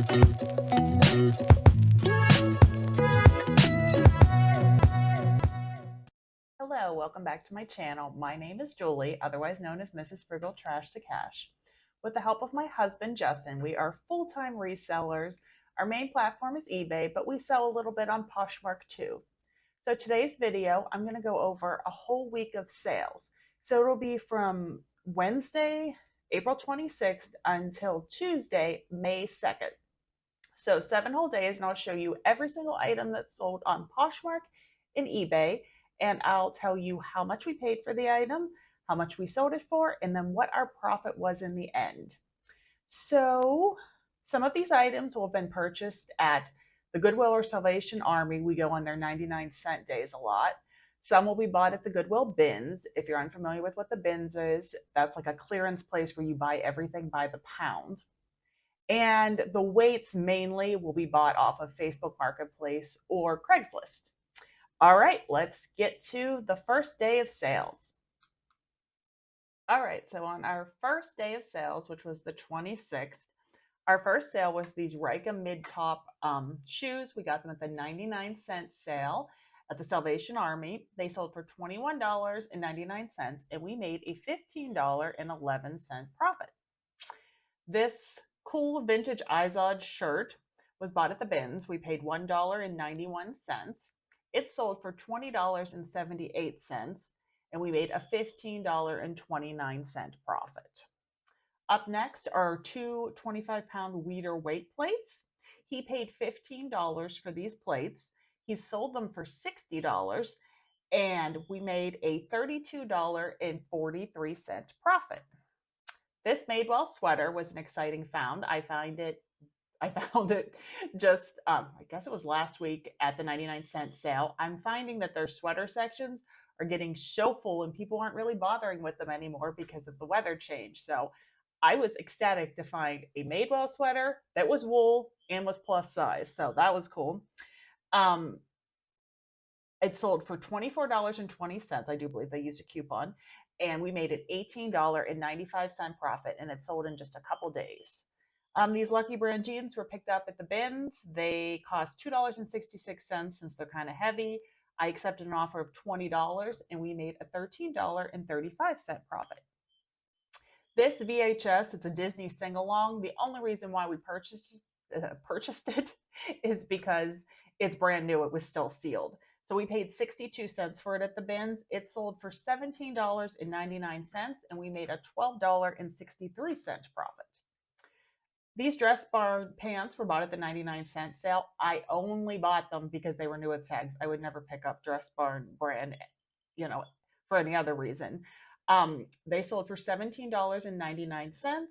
Hello, welcome back to my channel. My name is Julie, otherwise known as Mrs. Frugal Trash to Cash. With the help of my husband, Justin, we are full-time resellers. Our main platform is eBay, but we sell a little bit on Poshmark too. So today's video, I'm going to go over a whole week of sales. So it'll be from Wednesday, April 26th until Tuesday, May 2nd. So 7 whole days, and I'll show you every single item that's sold on Poshmark and eBay, and I'll tell you how much we paid for the item, how much we sold it for, and then what our profit was in the end. So some of these items will have been purchased at the Goodwill or Salvation Army. We go on their 99-cent days a lot. Some will be bought at the Goodwill bins. If you're unfamiliar with what the bins is, that's like a clearance place where you buy everything by the pound. And the weights mainly will be bought off of Facebook Marketplace or Craigslist. All right, let's get to the first day of sales. All right, so on our first day of sales, which was the 26th, our first sale was these Rika mid-top shoes. We got them at the 99-cent sale at the Salvation Army. They sold for $21.99, and we made a $15.11 profit. This cool vintage Izod shirt was bought at the bins. We paid $1.91. It sold for $20.78, and we made a $15.29 profit. Up next are two 25-pound Weeder weight plates. He paid $15 for these plates. He sold them for $60, and we made a $32.43 profit. This Madewell sweater was an exciting found. I found it just, I guess it was last week at the 99-cent sale. I'm finding that their sweater sections are getting so full and people aren't really bothering with them anymore because of the weather change. So I was ecstatic to find a Madewell sweater that was wool and was plus size. So that was cool. It sold for $24.20. I do believe they used a coupon. And we made an $18.95 profit, and it sold in just a couple days. These Lucky Brand jeans were picked up at the bins. They cost $2.66 since they're kind of heavy. I accepted an offer of $20, and we made a $13.35 profit. This VHS, it's a Disney sing-along. The only reason why we purchased it is because it's brand new. It was still sealed. So we paid 62 cents for it at the bins. It sold for $17.99, and we made a $12.63 profit. These dress barn pants were bought at the 99-cent sale. I only bought them because they were new with tags. I would never pick up dress barn brand, for any other reason. They sold for $17.99,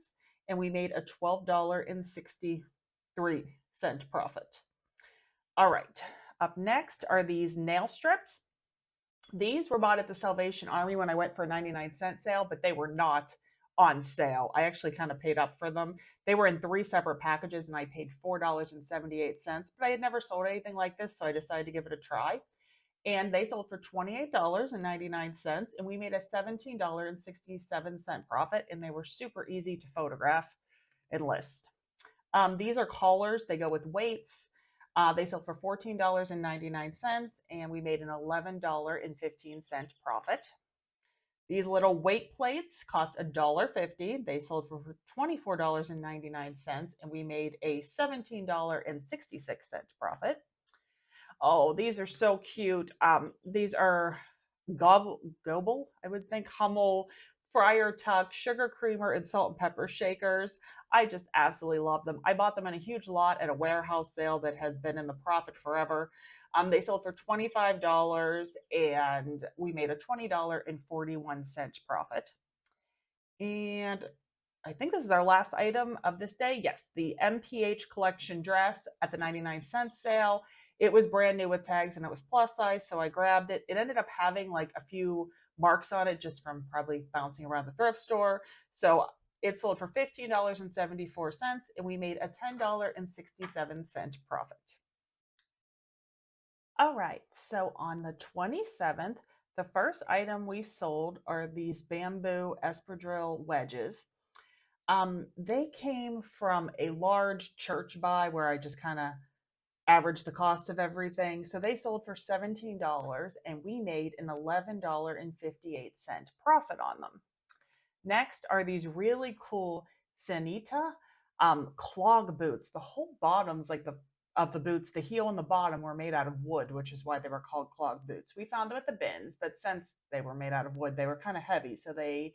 and we made a $12.63 profit. All right. Up next are these nail strips. These were bought at the Salvation Army when I went for a 99-cent sale, but they were not on sale. I actually kind of paid up for them. They were in 3 separate packages, and I paid $4.78, but I had never sold anything like this, so I decided to give it a try. And they sold for $28.99, and we made a $17.67 profit, and they were super easy to photograph and list. These are collars. They go with weights. They sold for $14.99, and we made an $11.15 profit. These little weight plates cost $1.50. They sold for $24.99, and we made a $17.66 profit. Oh, these are so cute. These are Gobble, I would think, Hummel, Friar Tuck, sugar creamer, and salt and pepper shakers. I just absolutely love them. I bought them in a huge lot at a warehouse sale that has been in the profit forever. They sold for $25, and we made a $20.41 profit. And I think this is our last item of this day. Yes, the MPH collection dress at the 99-cent sale. It was brand new with tags, and it was plus size, so I grabbed it. It ended up having like a few marks on it just from probably bouncing around the thrift store. So it sold for $15.74, and we made a $10.67 profit. All right, so on the 27th, the first item we sold are these bamboo espadrille wedges. They came from a large church buy where I just kind of averaged the cost of everything. So they sold for $17 and we made an $11.58 profit on them. Next are these really cool Sanita clog boots. The whole bottoms, like the of the boots, the heel and the bottom were made out of wood, which is why they were called clog boots. We found them at the bins, but since they were made out of wood, they were kind of heavy. So they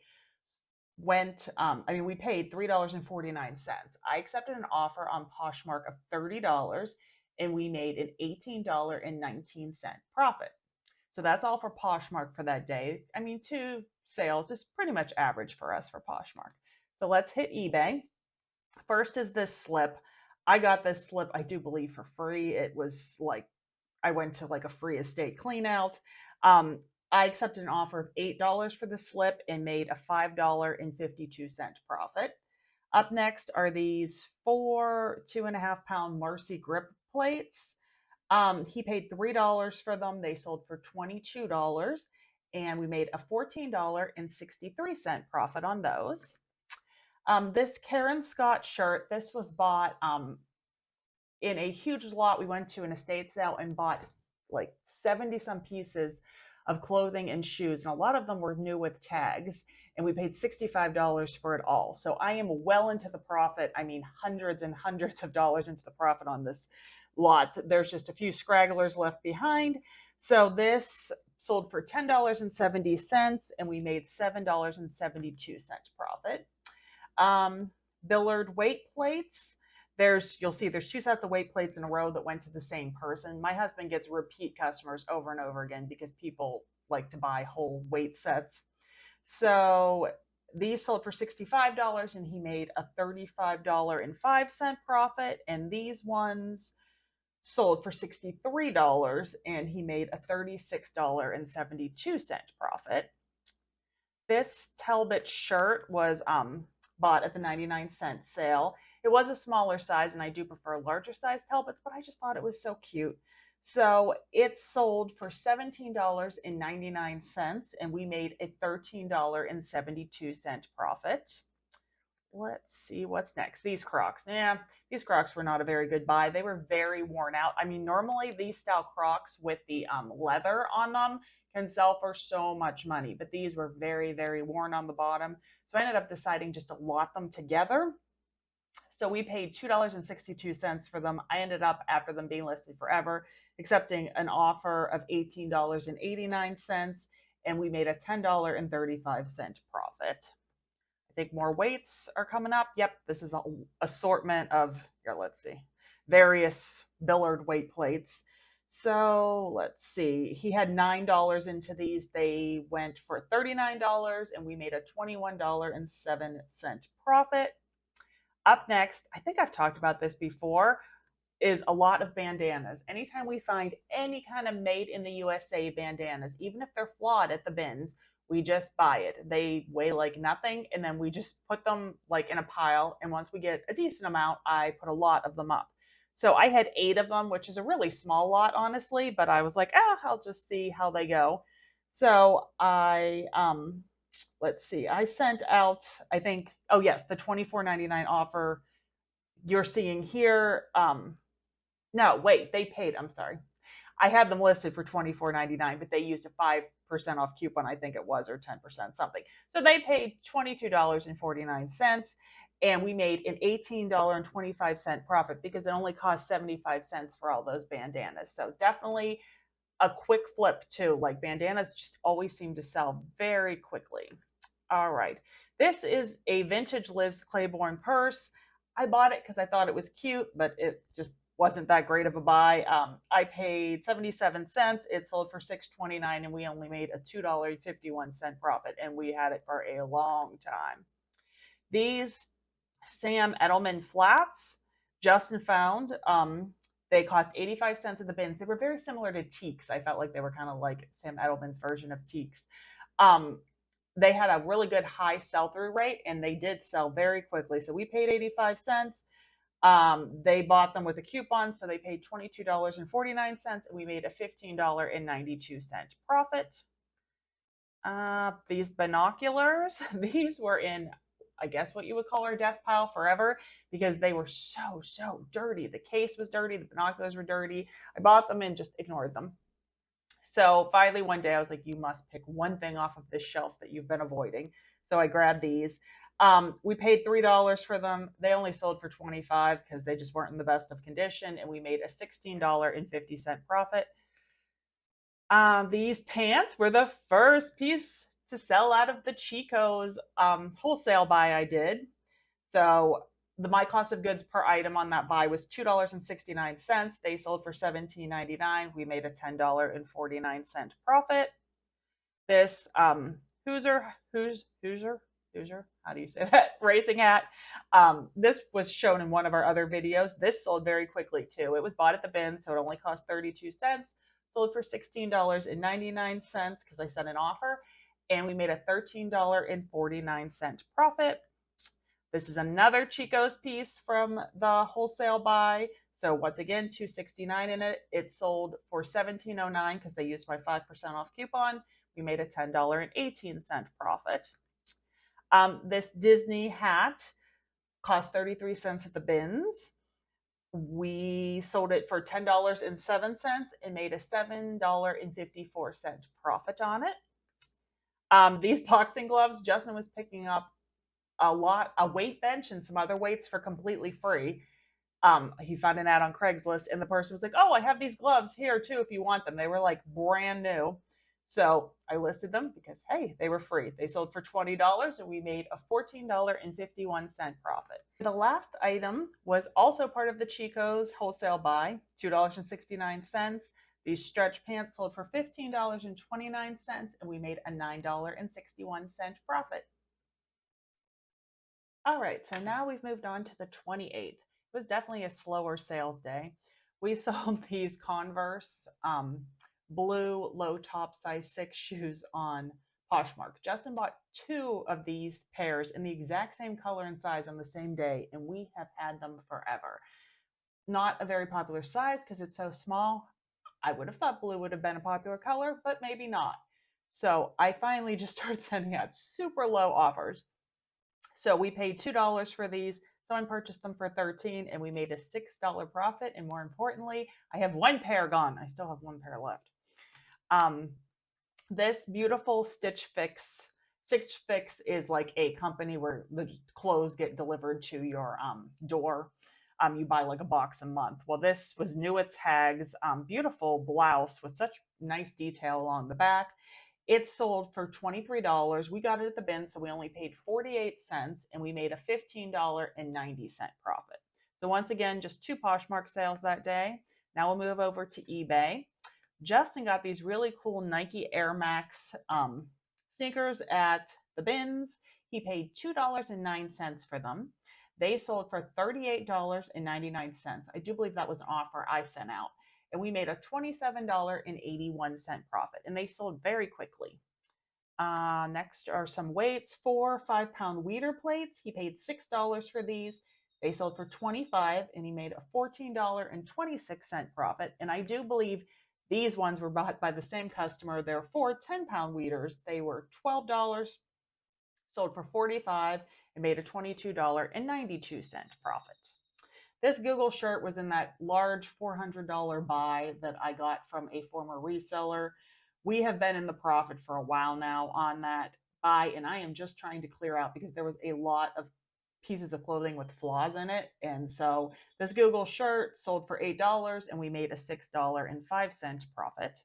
went, we paid $3.49. I accepted an offer on Poshmark of $30 and we made an $18.19 profit. So that's all for Poshmark for that day. I mean, 2 sales is pretty much average for us for Poshmark. So let's hit eBay. First is this slip. I got this slip, I do believe, for free. It was like I went to like a free estate clean out. I accepted an offer of $8 for the slip and made a $5.52 profit. Up next are these 4 2.5 pound Marcy grip plates. He paid $3 for them. They sold for $22 and we made a $14.63 profit on those. This Karen Scott shirt, this was bought in a huge lot. We went to an estate sale and bought like 70 some pieces of clothing and shoes, and a lot of them were new with tags, and we paid $65 for it all. So I am well into the profit. I mean, hundreds and hundreds of dollars into the profit on this lot. There's just a few scragglers left behind. So this sold for $10.70 and we made $7.72 profit. Billard weight plates. You'll see there's 2 sets of weight plates in a row that went to the same person. My husband gets repeat customers over and over again because people like to buy whole weight sets. So these sold for $65 and he made a $35.05 profit. And these ones sold for $63 and he made a $36.72 profit. This Talbot shirt was bought at the 99-cent sale. It was a smaller size, and I do prefer larger size Talbots, but I just thought it was so cute. So it sold for $17.99, and we made a $13.72 profit. Let's see what's next. These Crocs. Yeah, these Crocs were not a very good buy. They were very worn out. I mean, normally these style Crocs with the leather on them can sell for so much money, but these were very, very worn on the bottom. So I ended up deciding just to lot them together. So we paid $2.62 for them. I ended up, after them being listed forever, accepting an offer of $18.89, and we made a $10.35 profit. I think more weights are coming up. Yep, this is an assortment of, here, let's see, various Billard weight plates. So let's see, he had $9 into these. They went for $39 and we made a $21.07 profit. Up next, I think I've talked about this before, is a lot of bandanas. Anytime we find any kind of made in the USA bandanas, even if they're flawed at the bins, we just buy it. They weigh like nothing, and then we just put them like in a pile. And once we get a decent amount, I put a lot of them up. So I had 8 of them, which is a really small lot, honestly, but I was like, I'll just see how they go. So let's see, I sent out, I think, oh yes, the $24.99 offer you're seeing here. No, wait, they paid, I'm sorry. I had them listed for $24.99, but they used a 5% off coupon, I think it was, or 10% something. So they paid $22.49, and we made an $18.25 profit because it only cost 75 cents for all those bandanas. So definitely a quick flip too. Like, bandanas just always seem to sell very quickly. All right. This is a vintage Liz Claiborne purse. I bought it because I thought it was cute, but it just wasn't that great of a buy. I paid 77 cents. It sold for $6.29, and we only made a $2.51 profit, and we had it for a long time. These Sam Edelman flats, Justin found. They cost 85 cents at the bins. They were very similar to Teaks. I felt like they were kind of like Sam Edelman's version of Teaks. They had a really good high sell-through rate, and they did sell very quickly. So we paid 85 cents. They bought them with a coupon, so they paid $22.49, and we made a $15.92 profit. These binoculars, these were in I guess what you would call our death pile forever, because they were so dirty. The case was dirty, the binoculars were dirty. I bought them and just ignored them. So finally, one day I was like, you must pick one thing off of this shelf that you've been avoiding. So I grabbed these. We paid $3 for them. They only sold for 25 because they just weren't in the best of condition, and we made a $16.50 profit. These pants were the first piece to sell out of the Chico's wholesale buy I did. So my cost of goods per item on that buy was $2.69. They sold for $17.99. We made a $10.49 profit. This Hoosier, how do you say that? Racing hat. This was shown in one of our other videos. This sold very quickly too. It was bought at the bin, so it only cost 32 cents. Sold for $16.99 because I set an offer, and we made a $13.49 profit. This is another Chico's piece from the wholesale buy. So once again, $2.69 in it. It sold for $17.09 because they used my 5% off coupon. We made a $10.18 profit. This Disney hat cost 33 cents at the bins. We sold it for $10.07 and made a $7.54 profit on it. These boxing gloves, Justin was picking up a weight bench and some other weights for completely free. He found an ad on Craigslist, and the person was like, oh, I have these gloves here too if you want them. They were like brand new. So I listed them because, hey, they were free. They sold for $20, and we made a $14.51 profit. The last item was also part of the Chico's wholesale buy, $2.69. These stretch pants sold for $15.29, and we made a $9.61 profit. All right, so now we've moved on to the 28th. It was definitely a slower sales day. We sold these Converse blue low top size 6 shoes on Poshmark. Justin bought 2 of these pairs in the exact same color and size on the same day, and we have had them forever. Not a very popular size because it's so small. I would have thought blue would have been a popular color, but maybe not. So I finally just started sending out super low offers. So we paid $2 for these. Someone purchased them for $13, and we made a $6 profit. And more importantly, I have 1 pair gone. I still have 1 pair left. This beautiful Stitch Fix. Stitch Fix is like a company where the clothes get delivered to your door. You buy like a box a month. Well, this was new with tags. Beautiful blouse with such nice detail along the back. It sold for $23. We got it at the bin, so we only paid 48 cents, and we made a $15.90 profit. So once again, just 2 Poshmark sales that day. Now we'll move over to eBay. Justin got these really cool Nike Air Max sneakers at the bins. He paid $2.09 for them. They sold for $38.99. I do believe that was an offer I sent out. And we made a $27.81 profit. And they sold very quickly. Next are some weights. 4 5-pound weeder plates. He paid $6 for these. They sold for $25, and he made a $14.26 profit. And I do believe these ones were bought by the same customer. They're 4 10-pound weeders. They were $12, sold for $45, and made a $22.92 profit. This Google shirt was in that large $400 buy that I got from a former reseller. We have been in the profit for a while now on that buy, and I am just trying to clear out because there was a lot of pieces of clothing with flaws in it. And so this Google shirt sold for $8, and we made a $6.05 profit.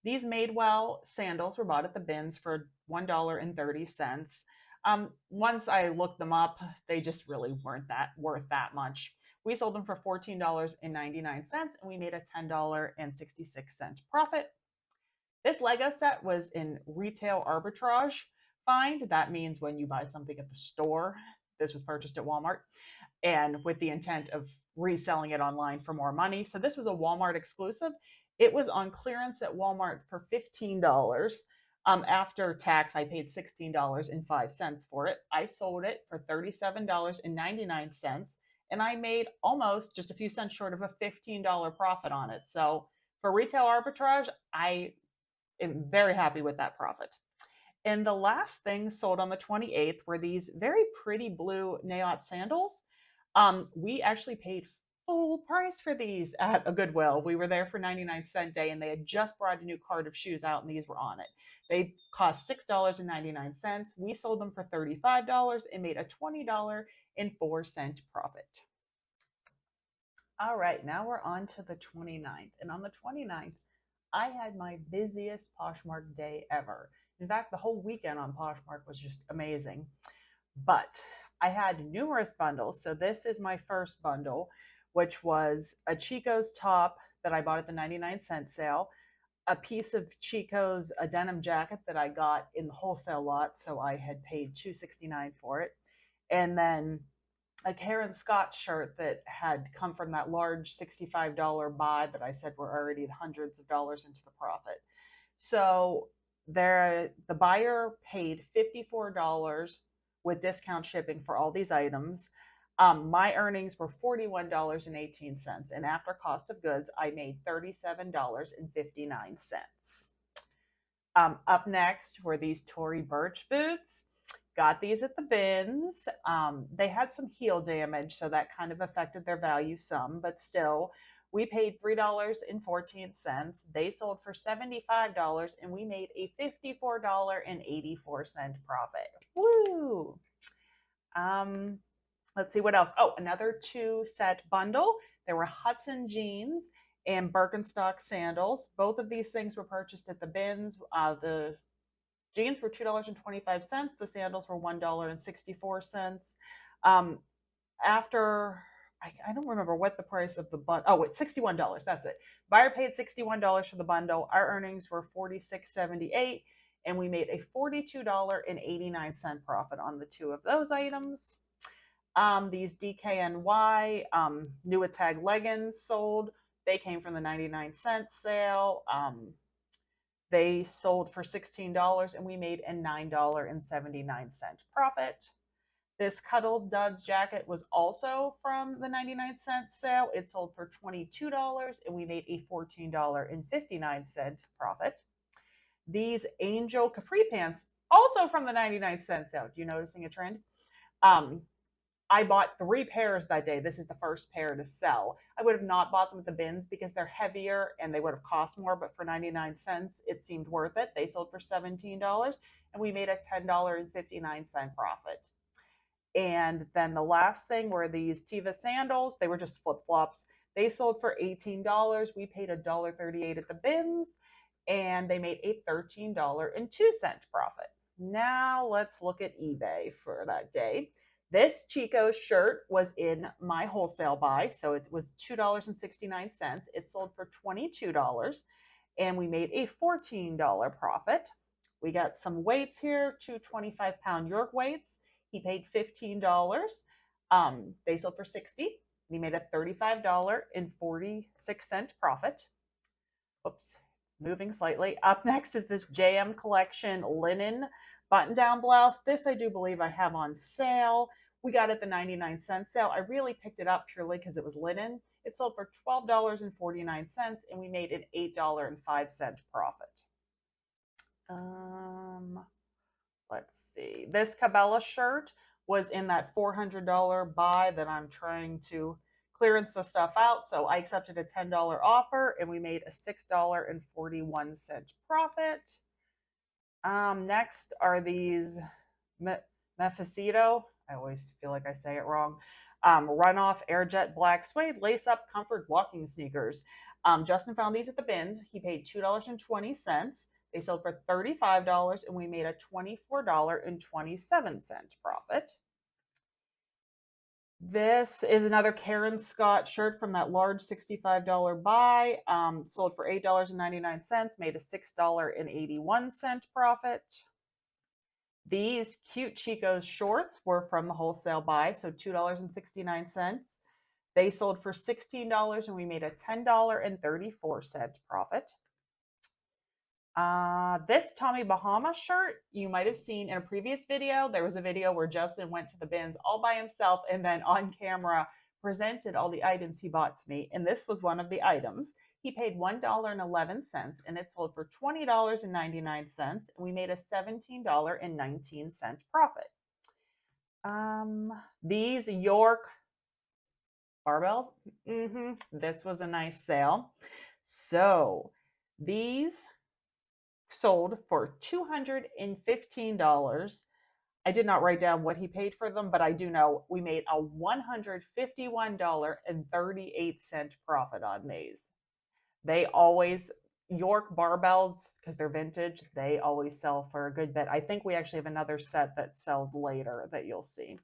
These Madewell sandals were bought at the bins for $1.30. Once I looked them up, they just really weren't worth that much. We sold them for $14.99, and we made a $10.66 profit. This Lego set was in retail arbitrage find. That means when you buy something at the store, this was purchased at Walmart, and with the intent of reselling it online for more money. So this was a Walmart exclusive. It was on clearance at Walmart for $15. After tax, I paid $16.05 for it. I sold it for $37.99, and I made almost just a few cents short of a $15 profit on it. So for retail arbitrage, I am very happy with that profit. And the last thing sold on the 28th were these very pretty blue Nayot sandals. We actually paid full price for these at a Goodwill. We were there for 99-cent day and they had just brought a new cart of shoes out and these were on it. They cost $6.99. We sold them for $35 and made a $20.04 profit. All right, now we're on to the 29th. And on the 29th, I had my busiest Poshmark day ever. In fact, the whole weekend on Poshmark was just amazing. But I had numerous bundles. So this is my first bundle, which was a Chico's top that I bought at the 99-cent sale, a piece of Chico's, a denim jacket that I got in the wholesale lot. So I had paid $2.69 for it. And then a Karen Scott shirt that had come from that large $65 buy that I said were already hundreds of dollars into the profit. So the buyer paid $54 with discount shipping for all these items. My earnings were $41.18, and after cost of goods, I made $37.59. Up next were these Tory Burch boots. Got these at the bins. They had some heel damage, so that kind of affected their value some, but still, we paid $3.14. They sold for $75, and we made a $54.84 profit. Woo! Let's see what else. Oh, another 2-set bundle. There were Hudson jeans and Birkenstock sandals. Both of these things were purchased at the bins. The jeans were $2.25. The sandals were $1.64. After, I don't remember what the price of the bundle. Oh, it's $61. That's it. Buyer paid $61 for the bundle. Our earnings were $46.78, and we made a $42.89 profit on the two of those items. These DKNY Nuitag leggings sold. They came from the 99-cent sale. They sold for $16 and we made a $9.79 profit. This Cuddle Duds jacket was also from the 99-cent sale. It sold for $22 and we made a $14.59 profit. These Angel Capri pants, also from the 99-cent sale. You noticing a trend? I bought 3 pairs that day. This is the first pair to sell. I would have not bought them at the bins because they're heavier and they would have cost more, but for 99 cents, it seemed worth it. They sold for $17 and we made a $10.59 profit. And then the last thing were these Tiva sandals. They were just flip-flops. They sold for $18. We paid $1.38 at the bins and they made a $13.02 profit. Now let's look at eBay for that day. This Chico shirt was in my wholesale buy, so it was $2.69. It sold for $22, and we made a $14 profit. We got some weights here, 2 25-pound York weights. He paid $15. They sold for $60. We made a $35.46 profit. Oops, it's moving slightly. Up next is this JM Collection linen button-down blouse. This I do believe I have on sale. We got it at the 99-cent sale. I really picked it up purely because it was linen. It sold for $12.49 and we made an $8.05 profit. Let's see. This Cabela shirt was in that $400 buy that I'm trying to clearance the stuff out. So I accepted a $10 offer and we made a $6.41 profit. Next are these Mefacito. I always feel like I say it wrong. Runoff Airjet Black Suede Lace-Up Comfort Walking Sneakers. Justin found these at the bins. He paid $2.20. They sold for $35 and we made a $24.27 profit. This is another Karen Scott shirt from that large $65 buy. Sold for $8.99, made a $6.81 profit. These cute Chico's shorts were from the wholesale buy, so $2.69. They sold for $16 and we made a $10.34 profit. This Tommy Bahama shirt, you might have seen in a previous video. There was a video where Justin went to the bins all by himself and then on camera presented all the items he bought to me. And this was one of the items. He paid $1.11 and it sold for $20.99 and we made a $17.19 profit. These York barbells, this was a nice sale. So these sold for $215. I did not write down what he paid for them, but I do know we made a $151.38 profit on these. They always, York barbells, because they're vintage, they always sell for a good bit. I think we actually have another set that sells later that you'll see.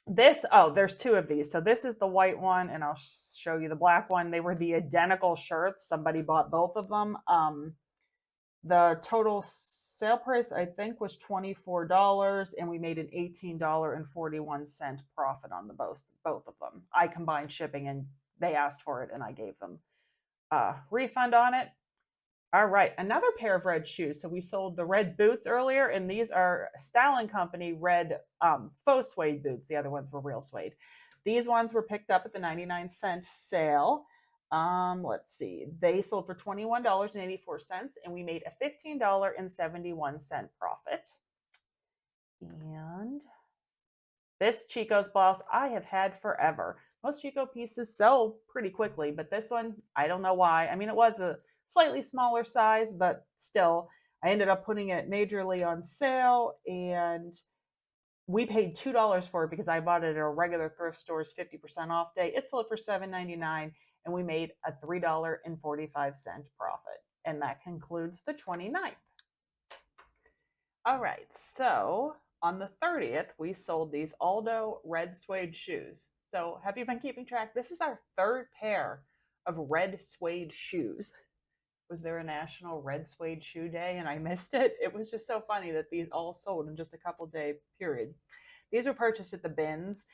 There's two of these. So this is the white one, and I'll show you the black one. They were the identical shirts. Somebody bought both of them. The total sale price, I think, was $24, and we made an $18.41 profit on the both of them. I combined shipping, and they asked for it, and I gave them a refund on it. All right, another pair of red shoes. So we sold the red boots earlier, and these are Styling Company red faux suede boots. The other ones were real suede. These ones were picked up at the 99-cent sale. Let's see. They sold for $21.84, and we made a $15.71 profit. And this Chico's Boss I have had forever. Most Chico pieces sell pretty quickly, but this one, I don't know why. I mean, it was a slightly smaller size, but still, I ended up putting it majorly on sale, and we paid $2 for it because I bought it at a regular thrift store's 50% off day. It sold for $7.99, and we made a $3.45 profit. And that concludes the 29th. All right, so on the 30th, we sold these Aldo red suede shoes. So have you been keeping track? This is our third pair of red suede shoes. Was there a National Red Suede Shoe Day and I missed it? It was just so funny that these all sold in just a couple day period. These were purchased at the bins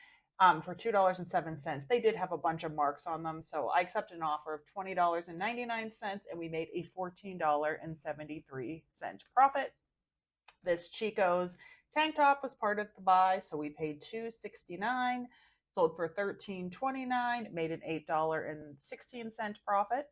for $2.07. They did have a bunch of marks on them, so I accepted an offer of $20.99 and we made a $14.73 profit. This Chico's tank top was part of the buy, so we paid $2.69, sold for $13.29, made an $8.16 profit.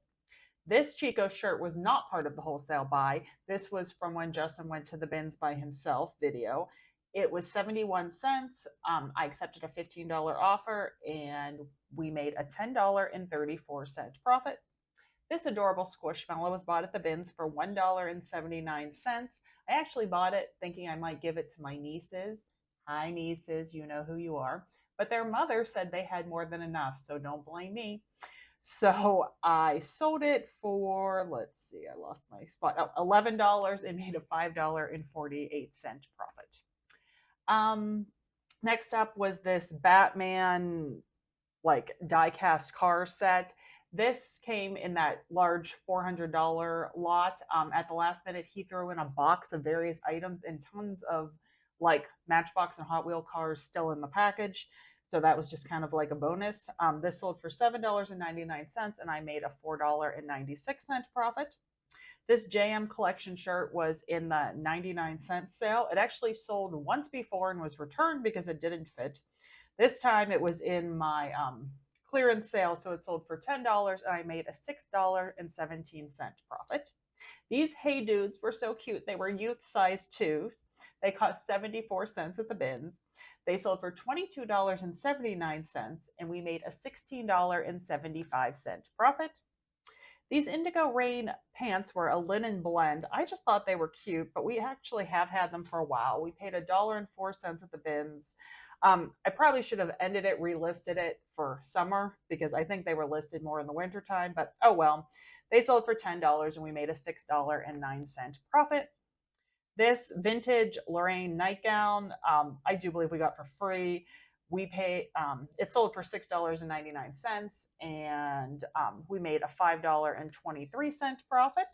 This Chico shirt was not part of the wholesale buy. This was from when Justin went to the bins by himself video. It was 71 cents. I accepted a $15 offer and we made a $10.34 profit. This adorable Squishmallow was bought at the bins for $1.79. I actually bought it thinking I might give it to my nieces. Hi, nieces, you know who you are. But their mother said they had more than enough, so don't blame me. So I sold it for, let's see, I lost my spot, $11 and made a $5.48 profit. Next up was this Batman like die-cast car set. This came in that large $400 lot. At the last minute, he threw in a box of various items and tons of like Matchbox and Hot Wheel cars still in the package. So that was just kind of like a bonus. This sold for $7.99 and I made a $4.96 profit. This JM collection shirt was in the 99-cent sale. It actually sold once before and was returned because it didn't fit. This time it was in my clearance sale, so it sold for $10 and I made a $6.17 profit. These Hey Dudes were so cute. They were youth size 2s. They cost 74 cents at the bins. They sold for $22.79 and we made a $16.75 profit. These Indigo Rain pants were a linen blend. I just thought they were cute, but we actually have had them for a while. We paid $1.04 at the bins. I probably should have ended it, relisted it for summer because I think they were listed more in the wintertime, but oh well. They sold for $10 and we made a $6.09 profit. This vintage Lorraine nightgown, I do believe we got for free. We paid, it sold for $6.99 and we made a $5.23 profit.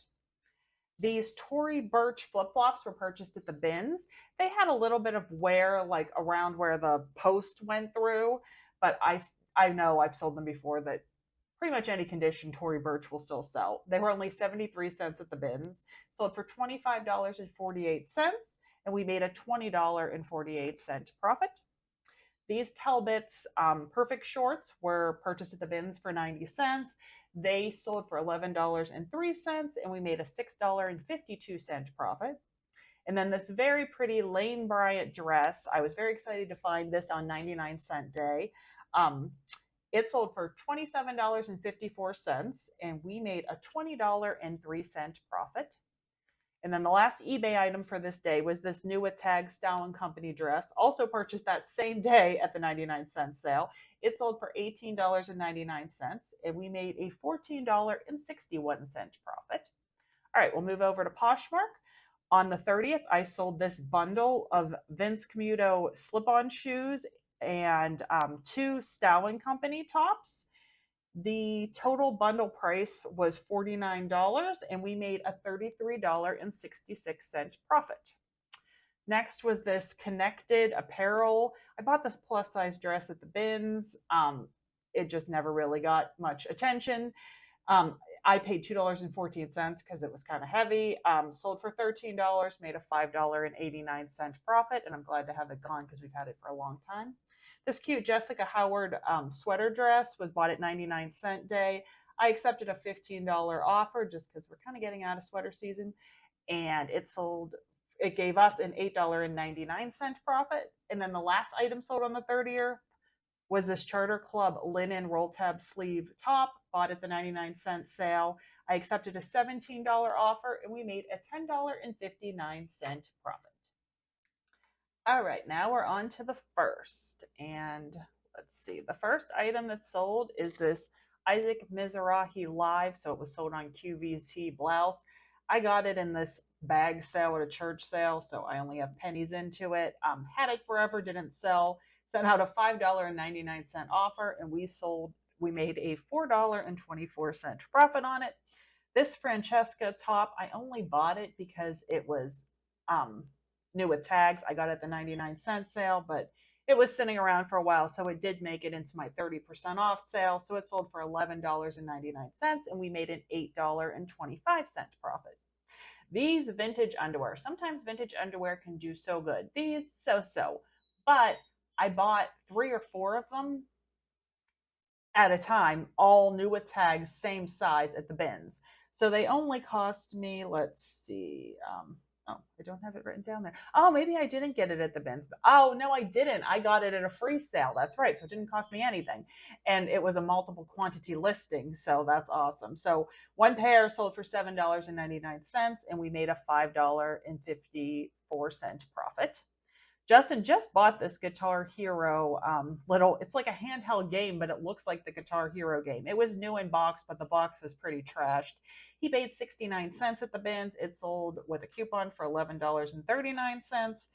These Tory Burch flip-flops were purchased at the bins. They had a little bit of wear like around where the post went through, but I know I've sold them before that pretty much any condition Tory Burch will still sell. They were only 73 cents at the bins, sold for $25.48, and we made a $20.48 profit. These Talbots Perfect Shorts were purchased at the bins for 90 cents. They sold for $11.03, and we made a $6.52 profit. And then this very pretty Lane Bryant dress, I was very excited to find this on 99-cent day. Um, it sold for $27.54, and we made a $20.03 profit. And then the last eBay item for this day was this new with Tag Style and Company dress, also purchased that same day at the 99-cent sale. It sold for $18.99, and we made a $14.61 profit. All right, we'll move over to Poshmark. On the 30th, I sold this bundle of Vince Camuto slip-on shoes and two Style and Company tops. The total bundle price was $49, and we made a $33.66 profit. Next was this connected apparel. I bought this plus size dress at the bins. It just never really got much attention. I paid $2.14 because it was kind of heavy. Sold for $13, made a $5.89 profit, and I'm glad to have it gone because we've had it for a long time. This cute Jessica Howard sweater dress was bought at 99-cent day. I accepted a $15 offer just because we're kind of getting out of sweater season, and it sold. It gave us an $8.99 profit. And then the last item sold on the 30th was this Charter Club linen roll tab sleeve top, bought at the 99-cent sale. I accepted a $17 offer, and we made a $10.59 profit. All right, now we're on to the first. And let's see, the first item that's sold is this Isaac Mizrahi Live. So it was sold on QVC blouse. I got it in this bag sale at a church sale, so I only have pennies into it. Had it forever, didn't sell. Sent out a $5.99 offer, and we made a $4.24 profit on it. This Francesca top, I only bought it because it was new with tags. I got it at the 99-cent sale, but it was sitting around for a while, so it did make it into my 30% off sale. So it sold for $11.99, and we made an $8.25 profit. These vintage underwear, sometimes vintage underwear can do so good. These, so. But I bought 3 or 4 of them at a time, all new with tags, same size at the bins. So they only cost me, let's see, oh, I don't have it written down there. Oh, maybe I didn't get it at the bins. Oh, no, I didn't. I got it at a free sale. That's right. So it didn't cost me anything. And it was a multiple quantity listing. So that's awesome. So one pair sold for $7.99, and we made a $5.54 profit. Justin just bought this Guitar Hero it's like a handheld game, but it looks like the Guitar Hero game. It was new in box, but the box was pretty trashed. He paid 69 cents at the bins. It sold with a coupon for $11.39,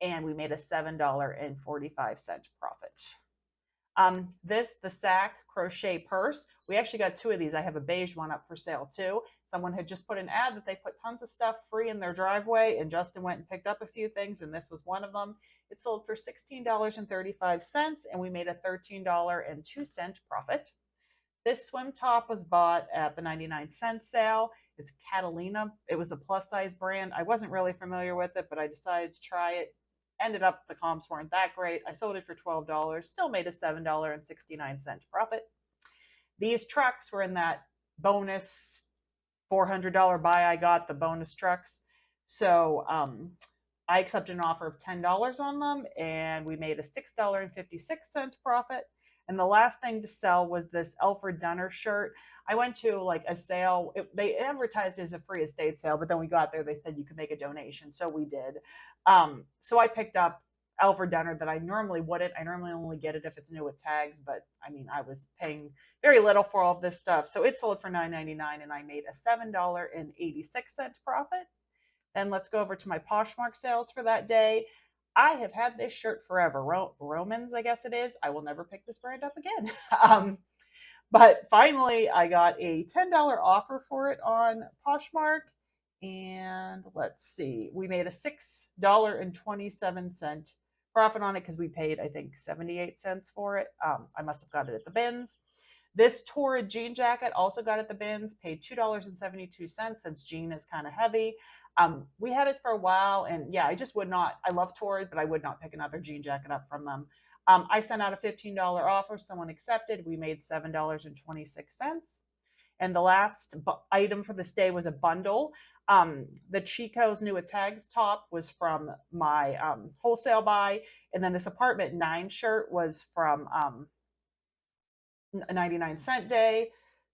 and we made a $7.45 profit. The Sack crochet purse. We actually got 2 of these. I have a beige one up for sale too. Someone had just put an ad that they put tons of stuff free in their driveway, and Justin went and picked up a few things, and this was one of them. It sold for $16.35, and we made a $13.02 profit. This swim top was bought at the 99-cent sale. It's Catalina. It was a plus size brand. I wasn't really familiar with it, but I decided to try it. Ended up the comps weren't that great. I sold it for $12, still made a $7.69 profit. These trucks were in that bonus $400 buy. I got the bonus trucks. So I accepted an offer of $10 on them, and we made a $6.56 profit. And the last thing to sell was this Alfred Dunner shirt. I went to like a sale. They advertised it as a free estate sale, but then we got there, they said you could make a donation. So we did. So I picked up Alfred Dunner that I normally wouldn't. I normally only get it if it's new with tags, but I mean, I was paying very little for all of this stuff. So it sold for $9.99, and I made a $7.86 profit. Then let's go over to my Poshmark sales for that day. I have had this shirt forever. Romans, I guess it is. I will never pick this brand up again. But finally, I got a $10 offer for it on Poshmark. And let's see, we made a $6.27 profit on it because we paid, I think, 78 cents for it. I must have got it at the bins. This Torrid jean jacket also got at the bins, paid $2.72 since jean is kind of heavy. We had it for a while, and yeah, I just would not. I love Torrid, but I would not pick another jean jacket up from them. I sent out a $15 offer. Someone accepted. We made $7.26. And the last item for this day was a bundle. The Chico's New Tags top was from my wholesale buy. And then this Apartment 9 shirt was from a 99-cent day.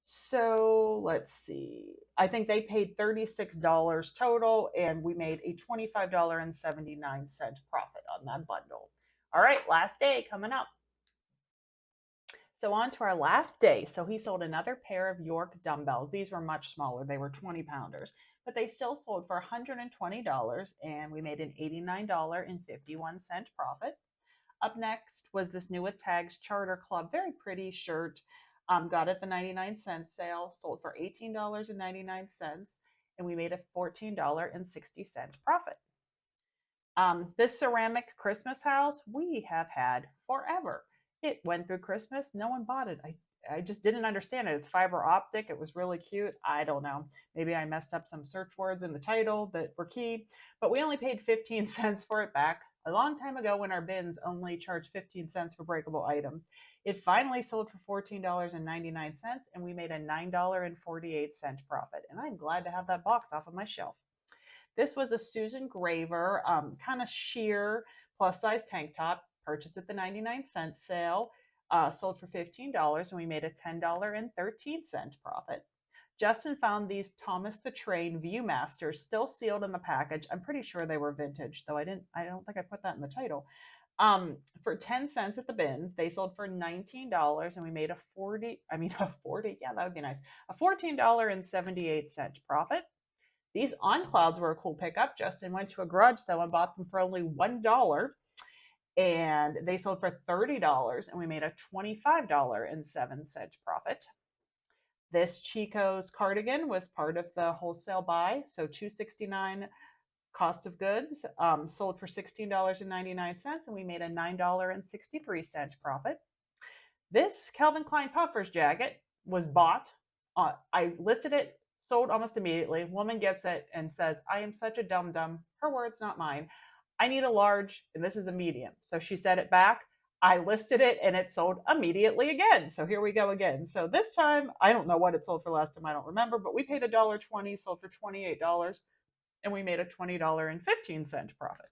So let's see. I think they paid $36 total, and we made a $25.79 profit on that bundle. All right, last day coming up. So on to our last day. So he sold another pair of York dumbbells. These were much smaller. They were 20-pounders, but they still sold for $120, and we made an $89.51 profit. Up next was this new at Tags Charter Club, very pretty shirt. Got at the 99-cent sale, sold for $18.99, and we made a $14.60 profit. This ceramic Christmas house we have had forever. It went through Christmas, no one bought it. I just didn't understand it. It's fiber optic. It was really cute. I don't know. Maybe I messed up some search words in the title that were key, but we only paid 15 cents for it back. A long time ago when our bins only charged 15 cents for breakable items. It finally sold for $14.99, and we made a $9.48 profit. And I'm glad to have that box off of my shelf. This was a Susan Graver kind of sheer plus size tank top, purchased at the 99-cent sale, sold for $15, and we made a $10.13 profit. Justin found these Thomas the Train Viewmasters still sealed in the package. I'm pretty sure they were vintage, though I don't think I put that in the title. For 10 cents at the bins, they sold for $19, and we made a yeah, that would be nice, a $14.78 profit. These On Clouds were a cool pickup. Justin went to a garage sale and bought them for only $1, and they sold for $30, and we made a $25.07 profit. This Chico's cardigan was part of the wholesale buy, so $269 cost of goods, sold for $16.99, and we made a $9.63 profit. This Calvin Klein Puffers jacket was bought. I listed it, sold almost immediately. Woman gets it and says, "I am such a dum-dum." Her words, not mine. "I need a large, and this is a medium." So she said it back. I listed it, and it sold immediately again. So here we go again. So this time, I don't know what it sold for last time. I don't remember, but we paid $1.20, sold for $28, and we made a $20.15 profit.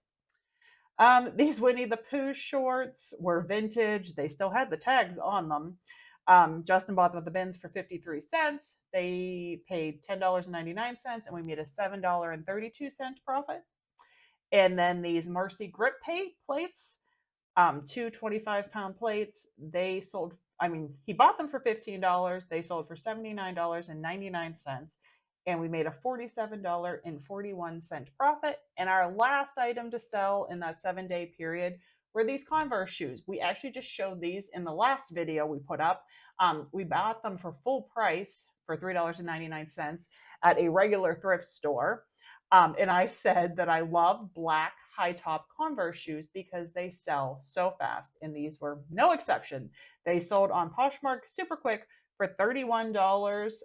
These Winnie the Pooh shorts were vintage. They still had the tags on them. Justin bought them at the bins for 53 cents. They paid $10.99, and we made a $7.32 profit. And then these Mercy grip plates, two 25-pound plates, they sold, he bought them for $15. They sold for $79.99, and we made a $47.41 profit. And our last item to sell in that 7-day period were these Converse shoes. We actually just showed these in the last video we put up. We bought them for full price for $3.99 at a regular thrift store. And I said that I love black high top Converse shoes because they sell so fast. And these were no exception. They sold on Poshmark super quick for $31.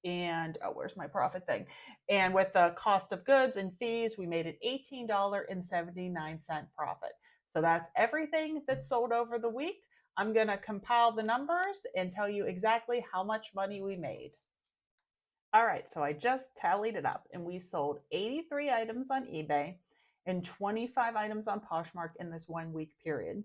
And where's my profit thing? And with the cost of goods and fees, we made an $18.79 profit. So that's everything that sold over the week. I'm going to compile the numbers and tell you exactly how much money we made. All right, so I just tallied it up, and we sold 83 items on eBay and 25 items on Poshmark in this 1 week period.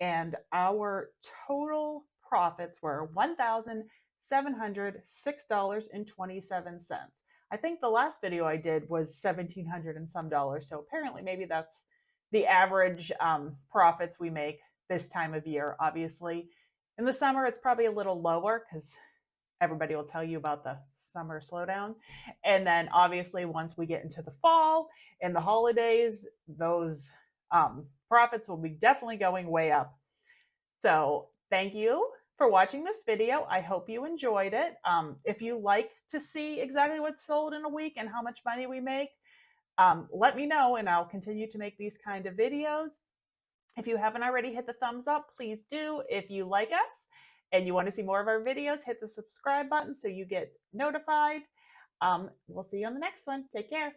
And our total profits were $1,706.27. I think the last video I did was $1,700 and some dollars. So apparently maybe that's the average profits we make this time of year. Obviously, in the summer, it's probably a little lower because everybody will tell you about the summer slowdown. And then obviously once we get into the fall and the holidays, those profits will be definitely going way up. So thank you for watching this video. I hope you enjoyed it. If you like to see exactly what's sold in a week and how much money we make, let me know and I'll continue to make these kind of videos. If you haven't already hit the thumbs up, please do. If you like us and you want to see more of our videos, hit the subscribe button so you get notified. We'll see you on the next one. Take care.